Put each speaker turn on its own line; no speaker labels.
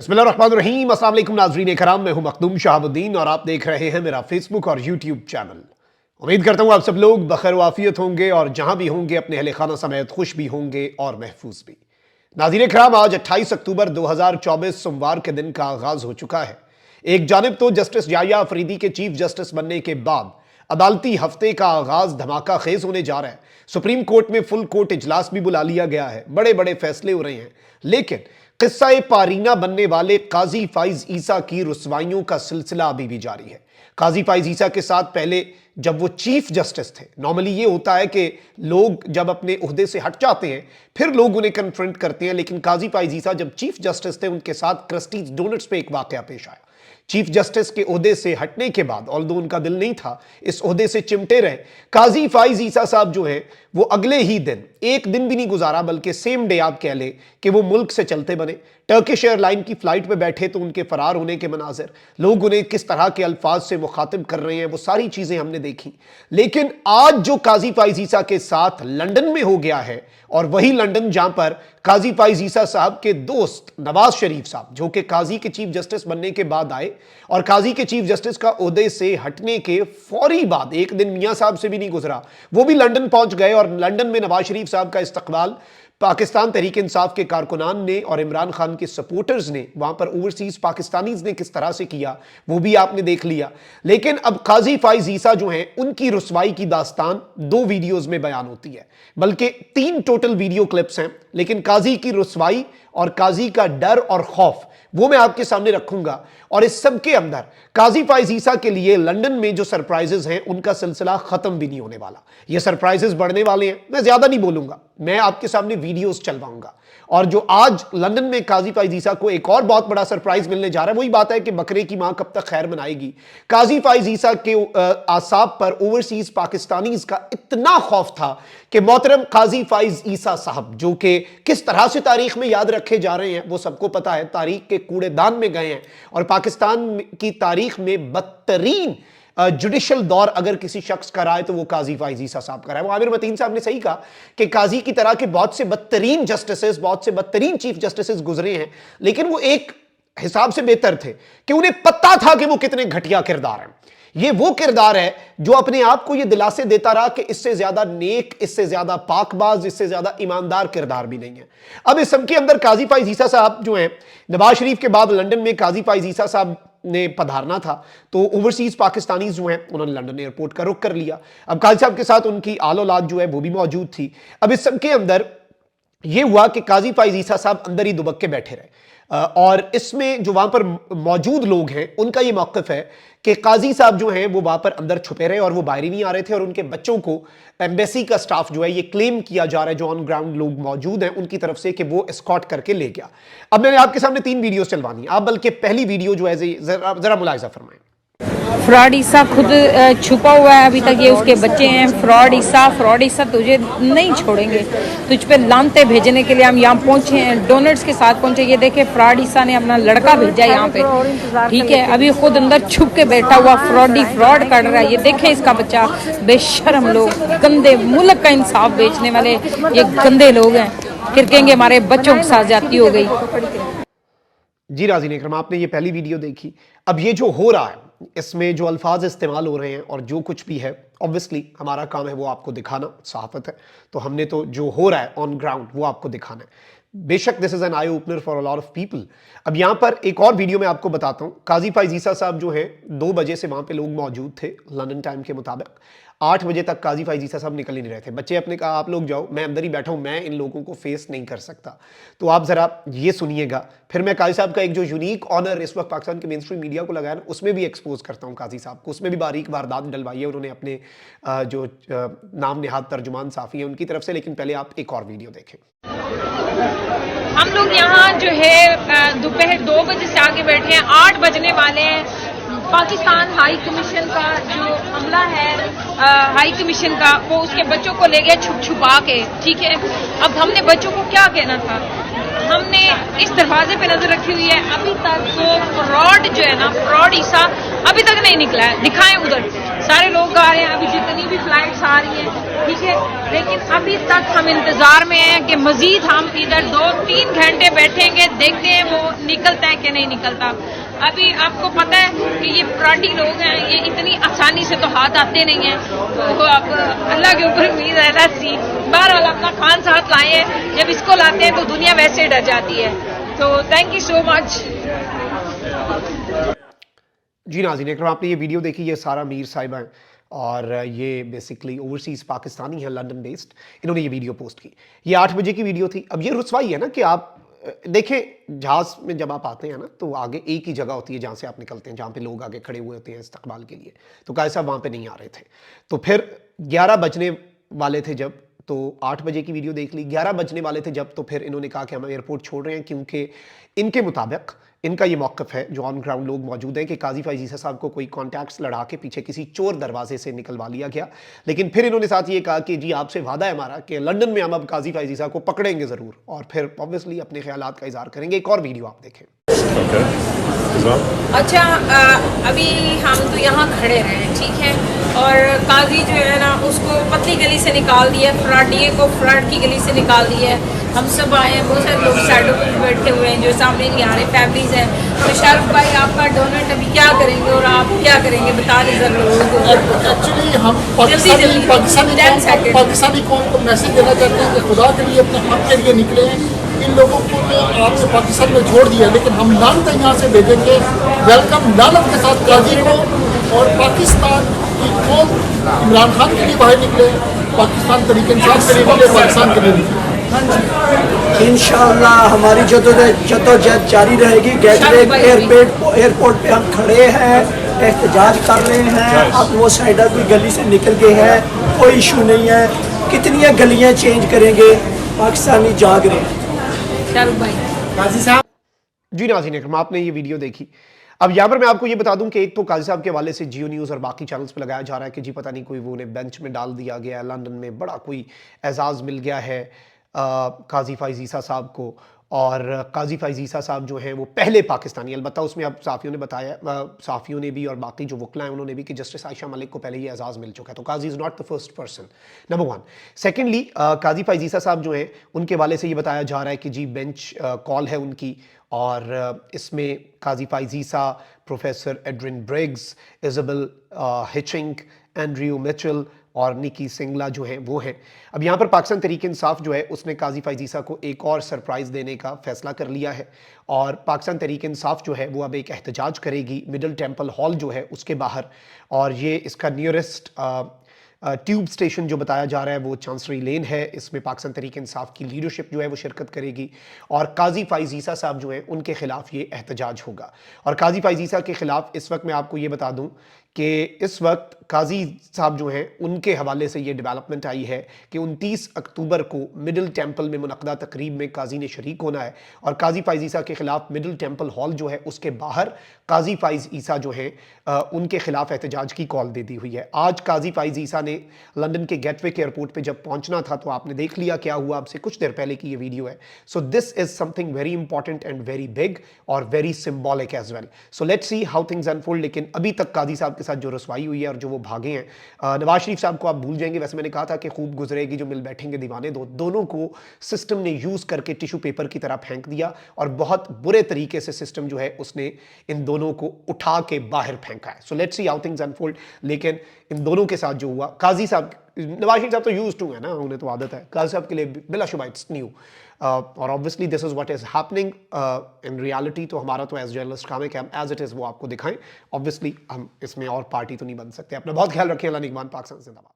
बिस्मिल्लाहिर्रहमानिर्रहीम। अस्सलाम वालेकुम नाज़रीन करम, मैं हूं मखदूम शहाबुद्दीन और आप देख रहे हैं मेरा फेसबुक और यूट्यूब चैनल। उम्मीद करता हूं आप सब लोग बखैर वाफियत होंगे और जहां भी होंगे अपने अहले खाना समेत खुश भी होंगे और महफूज भी। नाज़रीन करम, आज 28 अक्टूबर 2024 सोमवार के दिन का आगाज हो चुका है। एक जानिब तो जस्टिस याह्या अफरीदी के चीफ जस्टिस बनने के बाद अदालती हफ्ते का आगाज धमाका खेज होने जा रहा है। सुप्रीम कोर्ट में फुल कोर्ट इजलास भी बुला लिया गया है, बड़े बड़े फैसले हो रहे हैं। लेकिन किस्सा पारीना बनने वाले काजी फाइज ईसा की रुसवाइयों का सिलसिला अभी भी जारी है। काजी फाइज ईसा के साथ पहले जब वो चीफ जस्टिस थे, नॉर्मली ये होता है कि लोग जब अपने ओहदे से हट जाते हैं फिर लोग उन्हें कन्फ्रंट करते हैं, लेकिन काजी फाइज ईसा जब चीफ जस्टिस थे उनके साथ क्रिस्टीज डोनट्स पे एक वाकया पेश आया। चीफ जस्टिस के ओहदे से हटने के बाद ऑल्दो उनका दिल नहीं था, इस ओहदे से चिमटे रहे। काजी फाइज ईसा साहब जो हैं वो अगले ही दिन, एक दिन भी नहीं गुजारा बल्कि सेम डे आप कह ले कि वो मुल्क से चलते बने। टर्किश एयरलाइन की फ्लाइट पे बैठे तो उनके फरार होने के मनाजिर, लोग उन्हें किस तरह के अल्फाज से मुखातिब कर रहे हैं, वो सारी चीजें हमने देखी। लेकिन आज जो काजी फाइज ईसा के साथ लंदन में हो गया है, और वही लंदन जहां पर काजी फाइज ईसा साहब के दोस्त नवाज शरीफ साहब, जो कि काजी के चीफ जस्टिस बनने के बाद आए और काजी के चीफ जस्टिस का ओहदे से हटने के फौरी बाद एक दिन मियां साहब से भी नहीं गुजरा, वो भी लंदन पहुंच गए और लंदन में नवाज शरीफ साहब का इस्तकबाल पाकिस्तान तहरीक इंसाफ के कारकुनान ने और इमरान खान के सपोर्टर्स ने, वहां पर ओवरसीज पाकिस्तानीज ने किस तरह से किया वो भी आपने देख लिया। लेकिन अब काजी फाइज ईसा जो हैं उनकी रुसवाई की दास्तान 2 वीडियोस में बयान होती है, बल्कि 3 टोटल वीडियो क्लिप्स हैं। लेकिन काजी की रुसवाई और काजी का डर और खौफ वो मैं आपके सामने रखूंगा, और इस सब के अंदर काजी फाइज ईसा के लिए लंदन में जो सरप्राइजेस हैं उनका सिलसिला खत्म भी नहीं होने वाला। ये सरप्राइजेस बढ़ने वाले हैं। मैं ज्यादा नहीं बोलूंगा, मैं आपके सामने वीडियोस चलवाऊंगा। और जो आज लंदन में काजी फाइज ईसा को एक और बहुत बड़ा सरप्राइज मिलने जा रहा है, वही बात है कि बकरे की मां कब तक खैर मनाएगी। काजी फाइज ईसा के आसाब पर ओवरसीज पाकिस्तानीज का इतना खौफ था कि मोहतरम काजी फाइज ईसा साहब, जो कि किस तरह से तारीख में याद रखे जा रहे हैं वो सबको पता है, तारीख के कूड़ेदान में गए हैं। और पाकिस्तान की तारीख में बदतरीन जुडिशल दौर अगर किसी शख्स का रहा है तो वो काजी फाइज ईसा साहब का रहा है। वो आमिर मतीन साहब ने सही कहा कि काजी की तरह के बहुत से बदतरीन जस्टिसेस, बहुत से बदतरीन चीफ जस्टिसेस गुजरे हैं, लेकिन वो एक हिसाब से बेहतर थे कि उन्हें पता था कि वो कितने घटिया किरदार हैं। ये वो किरदार है जो अपने आप को ये दिलासे देता रहा कि इससे ज्यादा नेक, इससे ज्यादा पाकबाज, इससे ज्यादा ईमानदार किरदार भी नहीं है। अब इस सब के अंदर काजी फाइज ईसा साहब जो हैं, नवाज शरीफ के बाद लंदन में काजी फाइज ईसा साहब ने पधारना था, तो ओवरसीज पाकिस्तानी जो हैं उन्होंने लंदन एयरपोर्ट का रुख कर लिया। अब काजी साहब के साथ उनकी आल औलाद जो है वो भी मौजूद थी। अब इस सब के अंदर यह हुआ कि काजी फाइज ईसा साहब अंदर ही दुबक के बैठे रहे, और इसमें जो वहां पर मौजूद लोग हैं उनका यह मौक़िफ़ है कि काजी साहब जो हैं वो वहां पर अंदर छुपे रहे और वो बाहर ही नहीं आ रहे थे, और उनके बच्चों को एम्बेसी का स्टाफ जो है ये क्लेम किया जा रहा है, जो ऑन ग्राउंड लोग मौजूद हैं उनकी तरफ से, कि वो एस्कॉर्ट करके ले गया। अब मैंने आपके सामने 3 वीडियो चलवानी है, आप बल्कि पहली वीडियो जो है जरा मुलाहिजा फरमाएं।
फ्रॉड ईसा खुद छुपा हुआ है, अभी तक ये उसके बच्चे हैं। फ्रॉड ईसा तुझे नहीं छोड़ेंगे, तुझ पे लानते भेजने के लिए हम यहाँ पहुंचे हैं, डोनट्स के साथ पहुंचे। ये देखे फ्रॉड ईसा ने अपना लड़का भेजा यहाँ पे, ठीक है, अभी खुद अंदर छुप के बैठा हुआ फ्रॉड कर रहा है। ये देखे इसका बच्चा, बेशर्म लोग, गंदे, मुल्क का इंसाफ बेचने वाले ये गंदे लोग हैं, फिर कहेंगे हमारे बच्चों के साथ जाती हो गई।
जी नाज़रीन इकराम, आपने ये पहली वीडियो देखी। अब ये जो हो रहा है, इसमें जो अल्फाज इस्तेमाल हो रहे हैं और जो कुछ भी है, ऑब्वियसली हमारा काम है वो आपको दिखाना, सहाफ़त है, तो हमने तो जो हो रहा है ऑन ग्राउंड वो आपको दिखाना है। बेशक this is an eye opener for a lot of people. अब यहाँ पर एक और वीडियो मैं आपको बताता हूँ। काजी फाइज ईसा साहब जो है 2 बजे से वहाँ पे लोग मौजूद थे लंदन टाइम के मुताबिक। 8 बजे तक काजी फाइज ईसा साहब निकल ही नहीं रहे थे। बच्चे अपने कहा आप लोग जाओ, मैं अंदर ही बैठा हूँ, मैं इन लोगों को फेस नहीं कर सकता। तो आप जरा ये सुनिएगा, फिर मैं काजी साहब का एक जो यूनिक ऑनर इस वक्त पाकिस्तान के मेन स्ट्रीम मीडिया को लगाया ना, उसमें भी एक्सपोज करता हूँ काजी साहब को। उसमें भी बारीक वारदात डलवाई है उन्होंने अपने जो नाम निहाद तर्जुमान साफ़ी है उनकी तरफ से। लेकिन पहले आप एक और वीडियो देखें।
हम लोग यहाँ जो है दोपहर 2 बजे से आगे बैठे हैं, 8 बजने वाले हैं। पाकिस्तान हाई कमीशन का जो अमला है, हाई कमीशन का, वो उसके बच्चों को ले गए छुपा के, ठीक है। अब हमने बच्चों को क्या कहना था, हमने इस दरवाजे पे नजर रखी हुई है। अभी तक वो फ्रॉड जो है ना, फ्रॉड ईसा अभी तक नहीं निकला है, दिखाएं उधर सारे लोग आ रहे हैं, अभी जितनी भी फ्लाइट्स आ रही हैं, ठीक है, लेकिन अभी तक हम इंतजार में हैं कि मजीद हम इधर 2-3 घंटे बैठेंगे, देखते हैं वो निकलता है कि नहीं निकलता। अभी आपको पता है कि ये फ्रॉडी लोग हैं, ये इतनी आसानी से तो हाथ आते नहीं हैं, तो अब अल्लाह के ऊपर उम्मीद है। लेट्स सी, बहरहाल अपना खान साथ लाए हैं, जब इसको लाते हैं तो दुनिया वैसे डर जाती है। तो थैंक यू सो मच।
जी नाज़रीन इकराम, आपने ये वीडियो देखी, ये सारा मीर साहिबा हैं और ये बेसिकली ओवरसीज़ पाकिस्तानी हैं, लंदन बेस्ड। इन्होंने ये वीडियो पोस्ट की, ये 8 बजे की वीडियो थी। अब ये रुसवाई है ना कि आप देखें, जहाज़ में जब आप आते हैं ना तो आगे एक ही जगह होती है जहाँ से आप निकलते हैं, जहाँ पे लोग आगे खड़े हुए होते हैं इस्तकबाल के लिए। तो कायद साहब वहाँ पे नहीं आ रहे थे, तो फिर 11 बजने वाले थे जब, तो 8 बजे की वीडियो देख ली, 11 बजने वाले थे जब, तो फिर इन्होंने कहा कि हम एयरपोर्ट छोड़ रहे हैं, क्योंकि इनके मुताबिक इनका ये मौक़िफ़ है, जो ऑन ग्राउंड लोग मौजूद हैं, कि काजी फ़ाइज़ ईसा साहब को कोई कॉन्टैक्ट्स लड़ा के पीछे किसी चोर दरवाजे से निकलवा लिया गया। लेकिन फिर इन्होंने साथ ये कहा कि जी आपसे वादा है हमारा कि लंदन में हम अब काजी फ़ाइज़ ईसा को पकड़ेंगे ज़रूर, और फिर ऑब्वियसली अपने ख्यालात का इज़हार करेंगे। एक और वीडियो आप देखें।
अच्छा, अभी हम तो यहाँ खड़े हैं, ठीक है, और काजी जो है ना उसको पतली गली से निकाल दिया, फ्रॉडिये को फ्रॉड की गली से निकाल दिया है। हम सब आए हैं, बहुत सारे लोग साइडों पर बैठे हुए हैं जो सामने नहीं आ रहे, फैमिलीज हैं। तो शाहरुख भाई आपका डोनेट अभी क्या करेंगे और आप क्या करेंगे, बता दें जरा लोगों को।
एक्चुअली हम पाकिस्तानी कौम को मैसेज देना चाहते हैं कि खुदा के लिए अपने हक के लिए निकले हैं। इन लोगों को तो आपने पाकिस्तान में छोड़ दिया, लेकिन हम लानत यहाँ से भेजेंगे, वेलकम लानत के साथ काजी को। और पाकिस्तान की कौम इमरान खान के लिए बाहर निकले, पाकिस्तान तरीके इंसाफ के लिए निकले, पाकिस्तान के लिए निकले।
इंशाअल्लाह हमारी जद्दोजहद जारी रहेगी। गेटवे एयरपोर्ट पे हम खड़े हैं, एहतजाज कर रहे हैं। अब वो साइडर भी गली से निकल गए हैं, कोई इशू नहीं है। कितनी गलियां चेंज करेंगे, पाकिस्तानी जाग रहे हैं।
शाहरुख भाई
काजी साहब,
जी नाज़रीन इकराम, आपने ये वीडियो देखी। अब यहाँ पर मैं आपको ये बता दूं कि एक तो काजी साहब के हवाले से जियो न्यूज़ और बाकी चैनल्स पे लगाया जा रहा है कि जी पता नहीं कोई वो उन्हें बेंच में डाल दिया गया है, लंदन में बड़ा कोई एजाज़ मिल गया है काजी फ़ाइज़ ईसा साहब को। और काजी फ़ाइज़ ईसा साहब जो हैं वो पहले पाकिस्तानी, अलबत्ता उसमें अब साफ़ियों ने बताया, साफ़ियों ने भी और बाकी जो वकला हैं उन्होंने भी, कि जस्टिस आयशा मलिक को पहले ये एजाज़ मिल चुका है। तो Qazi is not the first person, number 1। Secondly, Qazi Faiz Isa साहब जो हैं उनके हवाले से ये बताया जा रहा है कि जी बेंच कॉल है उनकी, और इसमें Qazi Faiz Isa, professor Adrian Briggs, Isabel Hitching, Andrew Mitchell और निकी सिंगला जो हैं वो हैं। अब यहाँ पर पाकिस्तान तहरीक इंसाफ जो है उसने काजी फ़ाइज़ ईसा को एक और सरप्राइज़ देने का फ़ैसला कर लिया है, और पाकिस्तान तहरीक इंसाफ जो है वो अब एक एहतजाज करेगी मिडल टेम्पल हॉल जो है उसके बाहर, और ये इसका नियरेस्ट ट्यूब स्टेशन जो बताया जा रहा है वो चांसरी लेन है। इसमें पाकिस्तान तहरीक इंसाफ की लीडरशिप जो है वो शिरकत करेगी, और काजी फ़ाइज़ ईसा साहब जो हैं उनके ख़िलाफ़ ये एहतजाज होगा। और काजी फ़ाइज़ ईसा के ख़िलाफ़ इस वक्त मैं आपको ये बता दूं कि इस वक्त काजी साहब जो हैं उनके हवाले से ये डेवलपमेंट आई है कि 29 अक्टूबर को मिडिल टेम्पल में मुनक़दा तकरीब में काजी ने शरीक होना है, और काजी फ़ाइज़ ईसा के ख़िलाफ़ मिडिल टेम्पल हॉल जो है उसके बाहर काजी फ़ाइज़ ईसा जो है उनके ख़िलाफ़ एहतजाज की कॉल दे दी हुई है। आज काजी फ़ाइज़ ईसा ने लंदन के गेटवे के एयरपोर्ट पर जब पहुँचना था तो आपने देख लिया क्या हुआ, आपसे कुछ देर पहले की ये वीडियो है। So this is something very important and very big और very symbolic as well. So let's see how things unfold. लेकिन अभी तक काजी साहब के साथ जो रसवाई हुई है और जो वो भागे हैं, नवाज शरीफ साहब को आप भूल जाएंगे। वैसे मैंने कहा था कि खूब गुजरेगी जो मिल बैठेंगे दीवाने दो, दोनों को सिस्टम ने यूज़ करके टिश्यू पेपर की तरह फेंक दिया, और बहुत बुरे तरीके से सिस्टम जो है उसने इन दोनों को उठा के बाहर फेंका है। सो let's see how things unfold. लेकिन इन दोनों के साथ जो हुआ, काजी साहब, नवाज शरीफ साहब तो यूज टू है ना, उन्हें तो आदत है, काजी साहब के लिए बिलाशुबा इट्स न्यू, और obviously this is what is happening in reality. तो हमारा तो एज जर्नलिस्ट काम है कि हम एज इट इज़ वो आपको दिखाएं। ऑब्वियसली हम इसमें और पार्टी तो नहीं बन सकते। अपना बहुत ख्याल रखें। अल्लाह निगहबान, पाकिस्तान जिंदाबाद।